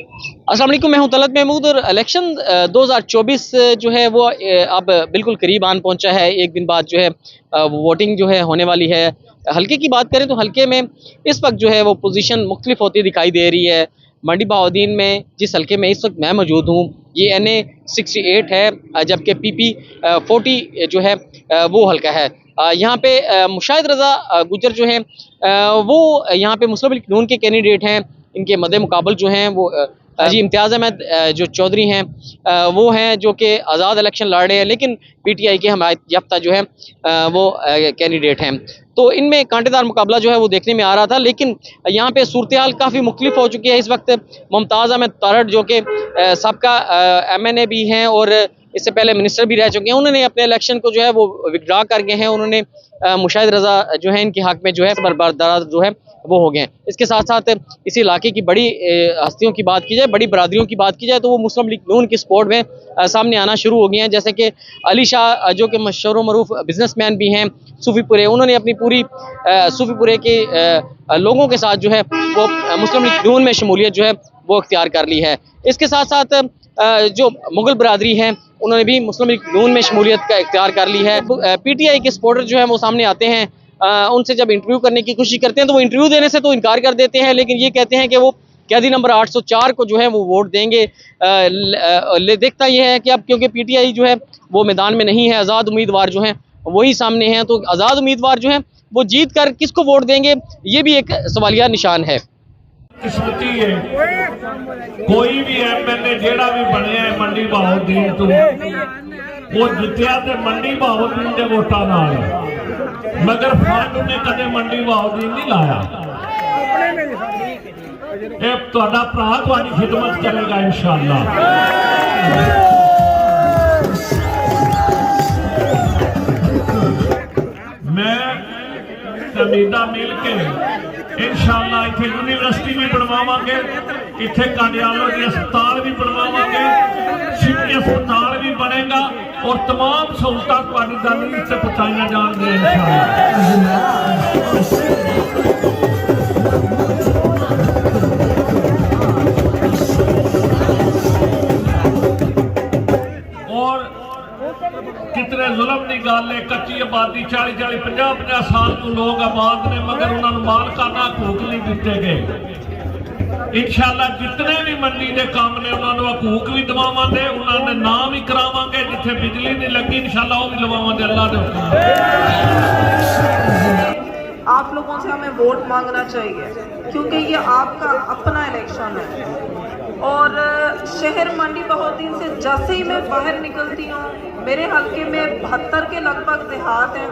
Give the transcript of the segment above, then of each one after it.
अस्सलाम वालेकुम, मैं हूं तलत महमूद और इलेक्शन 2024 जो है वो अब बिल्कुल करीब आन पहुंचा है। एक दिन बाद जो है वोटिंग जो है होने वाली है। हल्के की बात करें तो हल्के में इस वक्त जो है वो पोजीशन मुख्तलिफ होती दिखाई दे रही है। मंडी बहाउद्दीन में जिस हल्के में इस वक्त मैं मौजूद हूँ ये NA 68 है, जबकि PP 40 जो है वो हल्का है। यहाँ पे मुशाहिद रज़ा गुजर जो है वो यहाँ पे मुस्लिम लीग नून के कैंडिडेट हैं। इनके मद्दे मुकाबल जो हैं वो जी इम्तियाज़ अहमद जो चौधरी हैं वो हैं जो कि आज़ाद इलेक्शन लड़ रहे हैं, लेकिन PTI के हमायत याफ्ता जो है वो कैंडिडेट हैं। तो इनमें कांटेदार मुकाबला जो है वो देखने में आ रहा था, लेकिन यहाँ पे सूरत हाल काफ़ी मुख्तलिफ हो चुकी है। इस वक्त मुमताज़ अहमद तारड़ जो कि सबका MNA भी हैं और इससे पहले मिनिस्टर भी रह चुके हैं, उन्होंने अपने इलेक्शन को जो है वो विड्रा कर गए हैं। उन्होंने मुशाहिद रज़ा जो है इनके हक में जो है बरदार जो है वो हो गए हैं। इसके साथ साथ इसी इलाके की बड़ी हस्तियों की बात की जाए, बड़ी बरादरियों की बात की जाए तो वो मुस्लिम लीग नून की सपोर्ट में सामने आना शुरू हो गए हैं। जैसे कि अली शाह जो कि मशहूर मरूफ बिजनेसमैन भी हैं सूफीपुरे, उन्होंने अपनी पूरी सूफीपुरे के लोगों के साथ जो है वो मुस्लिम लीग नून में शमूलियत जो है वो अख्तियार कर ली है। इसके साथ साथ जो मुगल बरादरी है उन्होंने भी मुस्लिम लीग नून में शमूलियत का इख्तियार कर ली है। PTI के सपोर्टर जो है वो सामने आते हैं, उनसे जब इंटरव्यू करने की कोशिश करते हैं तो वो इंटरव्यू देने से तो इनकार कर देते हैं, लेकिन ये कहते हैं कि वो कैदी नंबर 804 को जो है वो वोट देंगे। देखता यह है कि अब क्योंकि PTI जो है वो मैदान में नहीं है, आज़ाद उम्मीदवार जो हैं वही सामने हैं, तो आज़ाद उम्मीदवार जो हैं वो जीत कर किसको वोट देंगे ये भी एक सवालिया निशान है। किस्मती है कोई भी MNA जेड़ा भी बनया है मंडी बहाउद्दीन तो वो जितया ते मंडी बहाउद्दीन के वोटा नाल, मगर फंड ने कदे मंडी बहाउद्दीन नहीं लाया। ये तुहाडा भरा तुहाडी खिदमत करेगा इंशाअल्लाह। मैं तमीदा मिल के इंशाअल्लाह इतने यूनिवर्सिटी भी बनवावांगे, इतने कार्डियोलॉजी अस्पताल भी बनवावांगे, सिटी अस्पताल भी बनेगा और तमाम सहूलतां तुहाडी दलील से पहुंचाई जाएंगी इंशाअल्लाह। और कितने जुल्म की गल है, कच्ची आबादी 40-40, 50-50 साल तो लोग आबाद ने, मगर उन्होंने मालकाना हकूक नहीं दिते गए। इंशाअल्लाह जितने भी मंडी के काम ने उन्होंने हकूक भी दवावांगे, उन्होंने नाम भी करावांगे, जिथे बिजली नहीं लगी इंशाअल्लाह वो भी लवावांगे अल्लाह दे हुक्म। आप लोगों से हमें वोट मांगना चाहिए क्योंकि ये आपका अपना इलेक्शन है। और शहर मंडी बहाउद्दीन से जैसे ही मैं बाहर निकलती हूँ, मेरे हल्के में 72 के लगभग देहात हैं।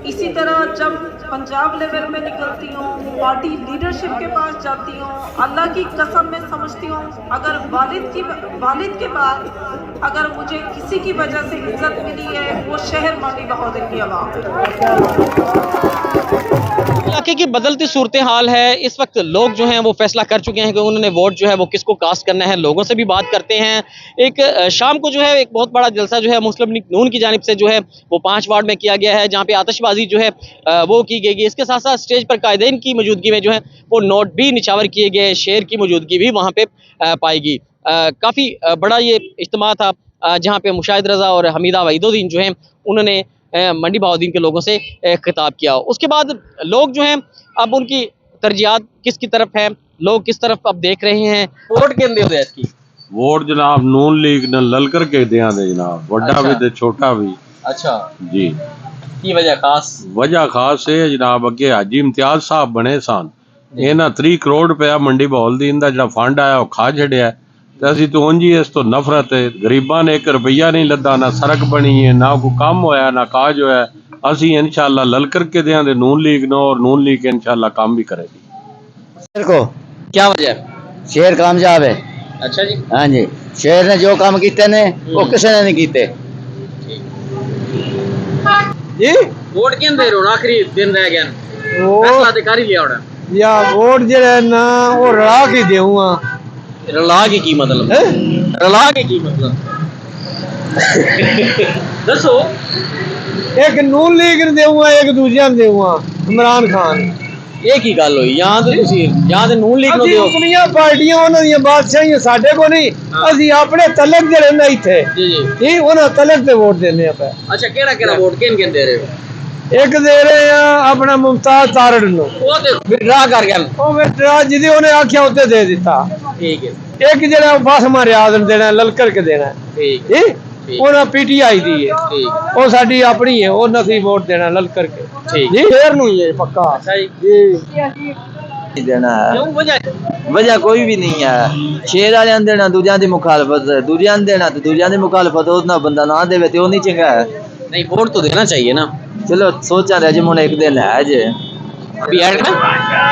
इसी तरह जब पंजाब लेवल में निकलती हूँ, पार्टी लीडरशिप के पास जाती हूँ, अल्लाह की कसम मैं समझती हूँ अगर वालिद के बाद अगर मुझे किसी की वजह से इज्जत मिली है वो शहर मंडी बहाउद्दीन की आवाम है। इलाके की बदलती सूरत हाल है। इस वक्त लोग जो हैं वो फैसला कर चुके हैं कि उन्होंने वोट जो है वो किसको कास्ट करना है। लोगों से भी बात करते हैं। एक शाम को जो है एक बहुत बड़ा जलसा जो है मुस्लिम लीग नून की जानिब से जो है वो 5 वार्ड में किया गया है, जहाँ पे आतिशबाजी जो है वो की गई। इसके साथ साथ स्टेज पर कायदीन की मौजूदगी में जो है वो नोट भी निछावर किए गए, शेर की मौजूदगी भी वहाँ पे पाएगी। काफ़ी बड़ा ये इज्तिमा था जहाँ पे मुशाहिद रज़ा और हमीदा वहीदुद्दीन जो हैं उन्होंने मंडी बहाउद्दीन के लोगों से खिताब किया। उसके बाद लोग जो हैं अब उनकी तरजीहात किसकी तरफ है, लोग किस तरफ अब देख रहे हैं। वोट किन दे इसकी वोट जनाब नून लीग ने ललकर के दिया दे जनाब, बड़ा भी ते छोटा भी। अच्छा जी की वजह खास है जनाब, अगे हाजी इम्तियाज साहब बने सन, इन्हां 3 करोड़ रुपया मंडी बहाउद्दीन दा जिहड़ा फंड आया वो खा छड़िया। ते असीं तो उंज ही इस तो नफरत है, गरीबां ने 1 रुपया नहीं लद्दा, ना सड़क बनी है, ना कोई काम होया, ना काज होया। असीं इंशाअल्लाह ललकर के दियां दे नून लीग नो, और नून लीग इंशाअल्लाह काम भी करेगी। शेर को क्या वजह? शेर कामयाब है। अच्छा जी। हाँ जी, शेर ने जो काम किए ने वो किसी ने नहीं किए जी। वोट किन दे रहे हो? आखिरी दिन रह गया, फैसला ते कर ही लिया होना या वोट जे ना वो रला के देऊंगा। रला के की मतलब है? रला के की मतलब दसो। एक नून लीग ने देऊंगा, एक दूसरा ने देऊंगा, इमरान खान। एक ही गल हुई यहाँ तो तुसी यहाँ ते नून लीग नु ਅਸੀਂ दियो ਆਪਣੀਆਂ ਪਾਰਟੀਆਂ ਉਹਨਾਂ ਦੀਆਂ ਬਾਦਸ਼ਾਹੀਆਂ ਸਾਡੇ ਕੋ ਨਹੀਂ ਅਸੀਂ ਆਪਣੇ ਤਲਕ ਜਿਹੜੇ ਨੇ ਇੱਥੇ जी जी ਠੀਕ ਉਹਨਾਂ ਤਲਕ ਤੇ ਵੋਟ ਦਿੰਦੇ ਆ ਪਏ अच्छा केड़ा केड़ा वोट किन किन दे रहे हो ਇੱਕ ਦੇ ਰਹੇ ਆ ਆਪਣਾ ਮੁਮਤਾਜ਼ ਤਾਰੜ ਨੂੰ वो ते विड्रा कर गया ਉਹ ਮੇਰਾ ਜਿਹਦੇ ਉਹਨੇ ਆਖਿਆ ਉੱਤੇ ਦੇ ਦਿੱਤਾ ठीक है ਇੱਕ ਜਿਹੜਾ ਫਾਸਮਾ ਰਿਆਜ਼ ਨੂੰ ਦੇਣਾ ਲਲਕਰ ਕੇ ਦੇਣਾ ठीक ਠੀਕ ਉਹਨਾਂ ਪੀਟੀਆਈ ਦੀ ਹੈ ठीक ਉਹ ਸਾਡੀ ਆਪਣੀ ਹੈ ਉਹ ਨਸੀ ਵੋਟ ਦੇਣਾ ਲਲਕਰ ਕੇ ठीक ਜੀ ਫੇਰ ਨੂੰ ਹੀ ਹੈ ਪੱਕਾ अच्छा जी नहीं देना है क्यों वजह वजह कोई भी नहीं है शेर वाले देना दूजा की मुखालफत दूजा देना तो दूजा की मुखालफत उतना बंदा ना देवे तो नहीं चंगा है नहीं वोट तो देना चाहिए ना चलो सोचा रहे जी मुझे एक दिन है जे अभी ऐड में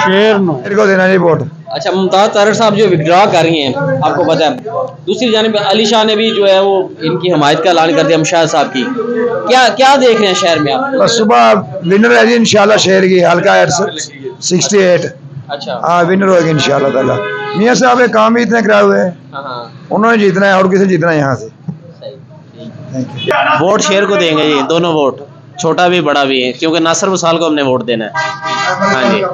शेर ਨੂੰ मेरे को देना नहीं वोट अच्छा मुमताज तारड़ साहब जो विड्रॉ कर रही हैं आपको पता है दूसरी जानिब अली शाह ने भी जो है वो इनकी हमायत का ऐलान कर दिया मुशाहिद साहब की क्या क्या देख रहे हैं शहर में आप बस सुबह विनर है जी इंशाल्लाह शहर की हल्का 68 अच्छा हाँ विनर होगी इंशाल्लाह ताला मियां साहब ने काम ही इतने कराए हुए हैं हाँ हाँ उन्होंने जीतना है और किसे जीतना है यहाँ से सही वोट शेर को देंगे जी दोनों वोट छोटा भी बड़ा भी है क्योंकि नासिर वसाल को हमने वोट देना है हाँ जी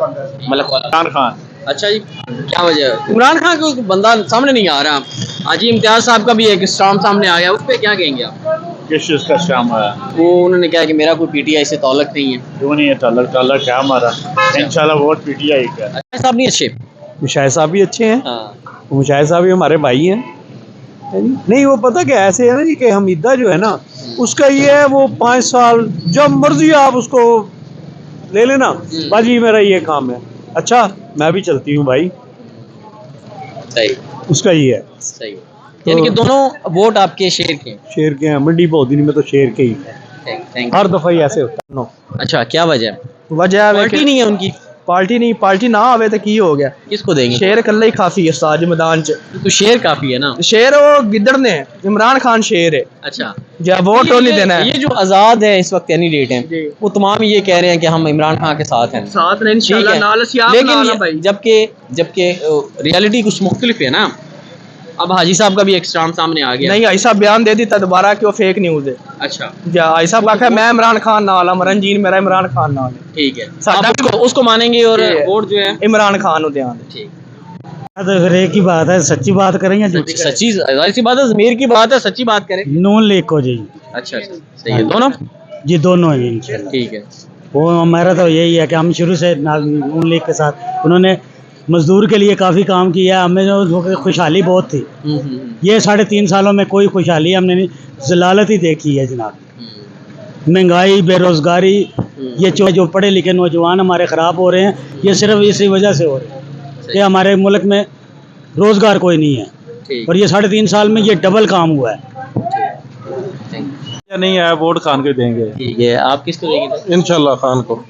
मतलब इमरान खान अच्छा जी क्या वजह है इमरान खान को बंदा सामने नहीं आ रहा आज इम्तियाज साहब का भी एक स्टाम सामने आ गया उस पर क्या कहेंगे आप किस चीज़ का शाम है वो उन्होंने कहा कि मेरा कोई पीटीआई से ताल्लुक नहीं है क्यों नहीं है ताल्लुक क्या हमारा इंशाल्लाह वोट पीटीआई का अच्छा साहब नहीं अच्छे मुशाहिद साहब भी अच्छे हैं हाँ मुशाहिद साहब भी हमारे भाई हैं नहीं वो पता क्या ऐसे है ना जी कि हमीदा जो है ना उसका ये है वो 5 साल जब मर्जी आप उसको ले लेना बाजी मेरा ये काम है अच्छा मैं भी चलती हूँ भाई सही उसका ये है सही यानी कि दोनों वोट आपके शेर के हैं। शेर के हैं मंडी बहुत दिन में तो शेर के ही है थैंक हर दफा ही ऐसे होता है नो यू अच्छा क्या वजह है वजह पार्टी नहीं है उनकी पार्टी ना आवे तो की हो गया किसको देंगे शेर कल्ला ही काफी है साज मैदान च तो शेर काफी है ना शेर वो गिद्दड़ ने इमरान खान शेर है अच्छा या वोट तो नहीं देना है ये जो आज़ाद है इस वक्त कैंडिडेट हैं वो तमाम ये कह रहे हैं कि हम इमरान खान के साथ हैं साथ में ठीक है लेकिन जबकि रियलिटी कुछ मुख्तलिफ है ना अब हाजी साहब का भी एक स्टाम सामने आ गया नहीं ऐसा बयान दे दिता दोबारा कि वो फेक न्यूज है अच्छा या ऐसा आखा मैं इमरान खान नाल हाँ रणजीत मेरा इमरान खान नाल है ठीक है सादा आप उसको मानेंगे और ये है। वोट जो है इमरान खान को ध्यान दे ठीक तो फिर एक ही बात है सच्ची बात करें या झूठी सच्ची जाहिर सी बात है ज़मीर की बात है सच्ची बात करें नून लीग को जी अच्छा सही है दोनों जी दोनों ही इंशाल्लाह ठीक है वो हमारा तो यही है कि हम शुरू से नून लीग के साथ उन्होंने मजदूर के लिए काफ़ी काम किया हमें जो खुशहाली बहुत थी ये 3.5 सालों में कोई खुशहाली हमने नहीं जलालत ही देखी है जनाब महंगाई बेरोज़गारी ये जो पढ़े लिखे नौजवान हमारे ख़राब हो रहे हैं ये सिर्फ इसी वजह से हो रहे हैं कि हमारे मुल्क में रोज़गार कोई नहीं है और ये 3.5 साल में ये डबल काम हुआ है नहीं है वोट खान के देंगे ठीक है आप किसको देंगे इंशाल्लाह खान को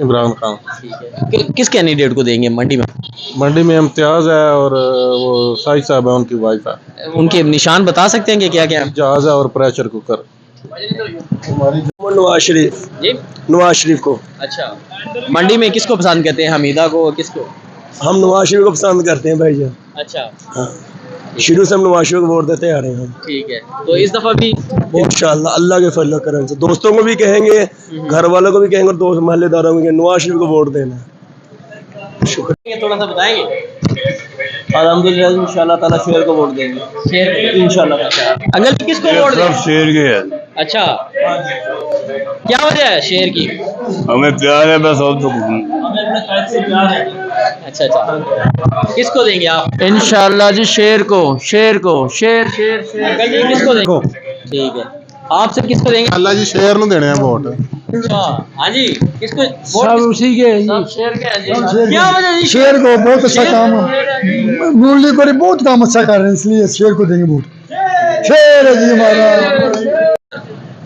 इमरान खान ठीक है किस कैंडिडेट को देंगे मंडी में मंडी में इम्तियाज है और वो साहिद साहब है उनकी वाइफ है उनके निशान बता सकते हैं कि क्या क्या जहाज है और प्रेशर कुकर नवाज शरीफ जी नवाज शरीफ को अच्छा मंडी में किसको पसंद करते हैं हमीदा को किसको हम नवाज शरीफ को पसंद करते हैं भाई जान अच्छा शुरू से हम नवाज शरीफ को वोट देते आ रहे हैं ठीक है तो इस दफा भी इंशाल्लाह अल्लाह के फजल करम से दोस्तों को भी कहेंगे घर वालों को भी कहेंगे और दोस्त मोहल्लेदारों को कहेंगे नवाज शरीफ को वोट देना है थोड़ा सा बताएंगे अल्हम्दुलिल्लाह इंशाल्लाह ताला शेर को वोट देंगे शेर इंशाल्लाह अंकल जी किसको वोट दें शेर के है अच्छा क्या वजह है शेर की हमें प्यार है बस और अच्छा अच्छा किसको देंगे आप इंशाल्लाह जी शेर को शेर अंकल जी किसको देंगे ठीक है आप सब किसको देंगे अल्लाह जी शेर ਨੂੰ देने हैं वोट अच्छा हाँ जी किसको सब उसी के सब शेर के हैं जी क्या वजह जी शेर को बहुत अच्छा काम है नून लीग वाले बहुत काम अच्छा कर रहे हैं इसलिए शेर को देंगे वोट शेर है जी हमारा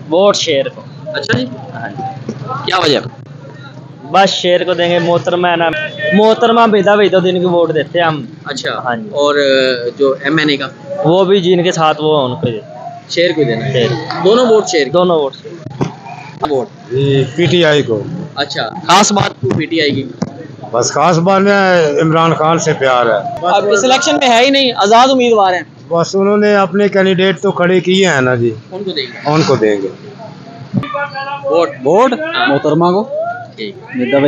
वोट शेर को अच्छा जी क्या वजह बस शेर को देंगे मोहतरमा बेदा बेदा दिन की वोट देते हैं हम अच्छा हाँ जी। और जो एमएनए का वो भी जिनके साथ वो उनको शेर को देना शेर दोनों वोट शेर दोनों वोट वोट पीटीआई को अच्छा खास बात पीटीआई की बस खास बात है इमरान खान से प्यार है अब इस इलेक्शन में है ही नहीं आज़ाद उम्मीदवार हैं बस उन्होंने अपने कैंडिडेट तो खड़े किए हैं ना जी उनको देंगे उनको देंगे वोट वोट मोहतरमा को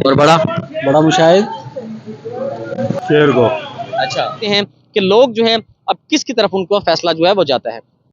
और बड़ा बड़ा मुशाहिद शेर को। अच्छा हैं कि लोग जो है अब किसकी तरफ उनको फैसला जो है वो जाता है।